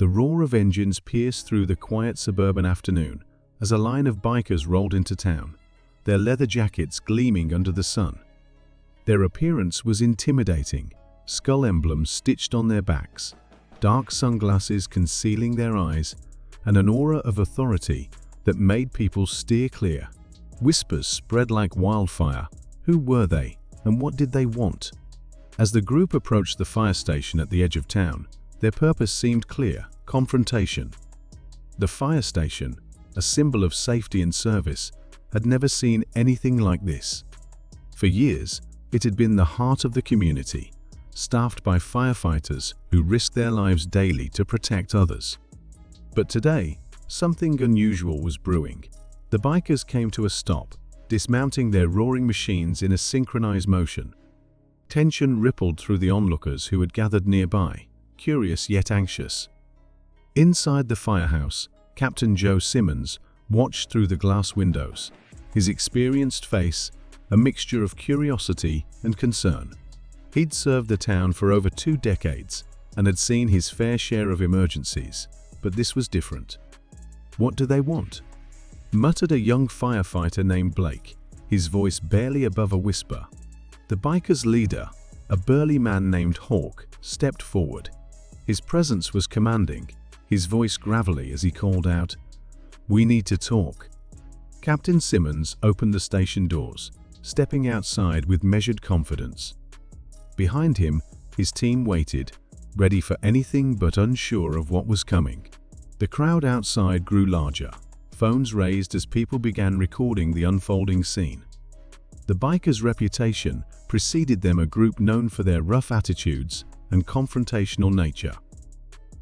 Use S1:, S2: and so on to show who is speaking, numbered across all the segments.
S1: The roar of engines pierced through the quiet suburban afternoon as a line of bikers rolled into town, their leather jackets gleaming under the sun. Their appearance was intimidating, skull emblems stitched on their backs, dark sunglasses concealing their eyes, and an aura of authority that made people steer clear. Whispers spread like wildfire. Who were they, and what did they want? As the group approached the fire station at the edge of town, their purpose seemed clear: confrontation. The fire station, a symbol of safety and service, had never seen anything like this. For years, it had been the heart of the community, staffed by firefighters who risked their lives daily to protect others. But today, something unusual was brewing. The bikers came to a stop, dismounting their roaring machines in a synchronized motion. Tension rippled through the onlookers who had gathered nearby, curious yet anxious. Inside the firehouse, Captain Joe Simmons watched through the glass windows, his experienced face a mixture of curiosity and concern. He'd served the town for over 2 decades and had seen his fair share of emergencies, but this was different. "What do they want?" muttered a young firefighter named Blake, his voice barely above a whisper. The bikers' leader, a burly man named Hawk, stepped forward. His presence was commanding, his voice gravelly as he called out, "We need to talk." Captain Simmons opened the station doors, stepping outside with measured confidence. Behind him, his team waited, ready for anything but unsure of what was coming. The crowd outside grew larger, phones raised as people began recording the unfolding scene. The bikers' reputation preceded them, a group known for their rough attitudes and confrontational nature.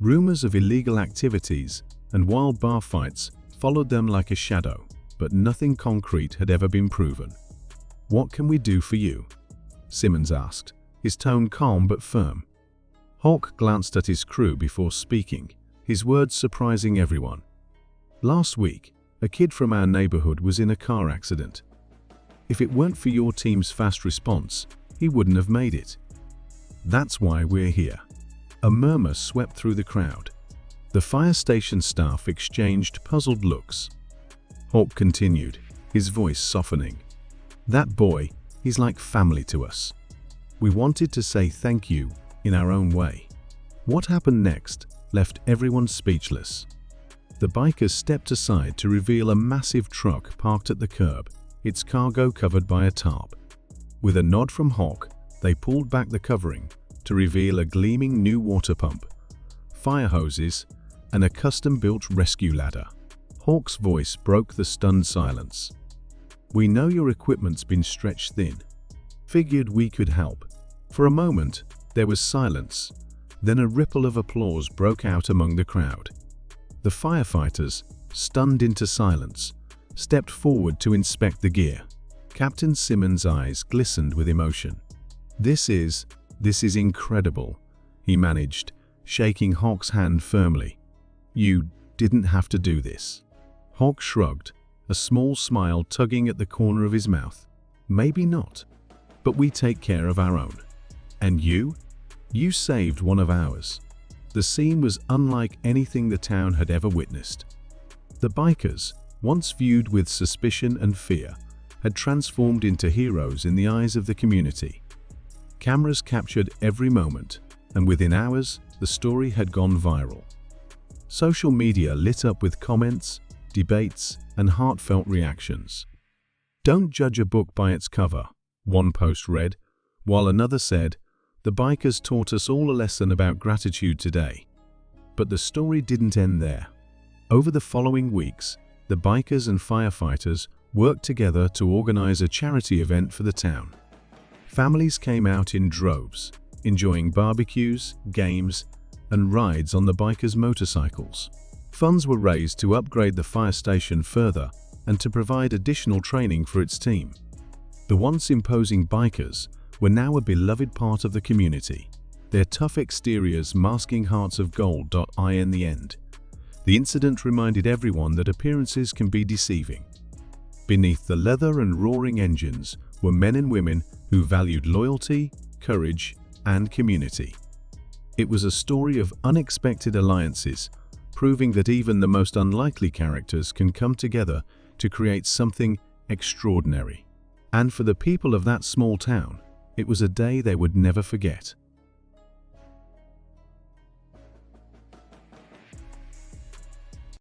S1: Rumors of illegal activities and wild bar fights followed them like a shadow, but nothing concrete had ever been proven. "What can we do for you?" Simmons asked, his tone calm but firm. Hawk glanced at his crew before speaking, his words surprising everyone. "Last week, a kid from our neighborhood was in a car accident. If it weren't for your team's fast response, he wouldn't have made it. That's why we're here." A murmur swept through the crowd. The fire station staff exchanged puzzled looks. Hawk continued, his voice softening. "That boy, he's like family to us. We wanted to say thank you in our own way." What happened next left everyone speechless. The bikers stepped aside to reveal a massive truck parked at the curb, its cargo covered by a tarp. With a nod from Hawk, they pulled back the covering to reveal a gleaming new water pump, fire hoses, and a custom-built rescue ladder. Hawk's voice broke the stunned silence. "We know your equipment's been stretched thin. Figured we could help." For a moment, there was silence. Then a ripple of applause broke out among the crowd. The firefighters, stunned into silence, stepped forward to inspect the gear. Captain Simmons' eyes glistened with emotion. This is incredible," he managed, shaking Hawk's hand firmly. "You didn't have to do this." Hawk shrugged, a small smile tugging at the corner of his mouth. "Maybe not, but we take care of our own. And you saved one of ours." The scene was unlike anything the town had ever witnessed. The bikers, once viewed with suspicion and fear, had transformed into heroes in the eyes of the community. Cameras captured every moment, and within hours, the story had gone viral. Social media lit up with comments, debates, and heartfelt reactions. "Don't judge a book by its cover," one post read, while another said, "The bikers taught us all a lesson about gratitude today." But the story didn't end there. Over the following weeks, the bikers and firefighters worked together to organize a charity event for the town. Families came out in droves, enjoying barbecues, games, and rides on the bikers' motorcycles. Funds were raised to upgrade the fire station further and to provide additional training for its team. The once imposing bikers were now a beloved part of the community, their tough exteriors masking hearts of gold. In the end, the incident reminded everyone that appearances can be deceiving. Beneath the leather and roaring engines were men and women who valued loyalty, courage, and community. It was a story of unexpected alliances, proving that even the most unlikely characters can come together to create something extraordinary. And for the people of that small town, it was a day they would never forget.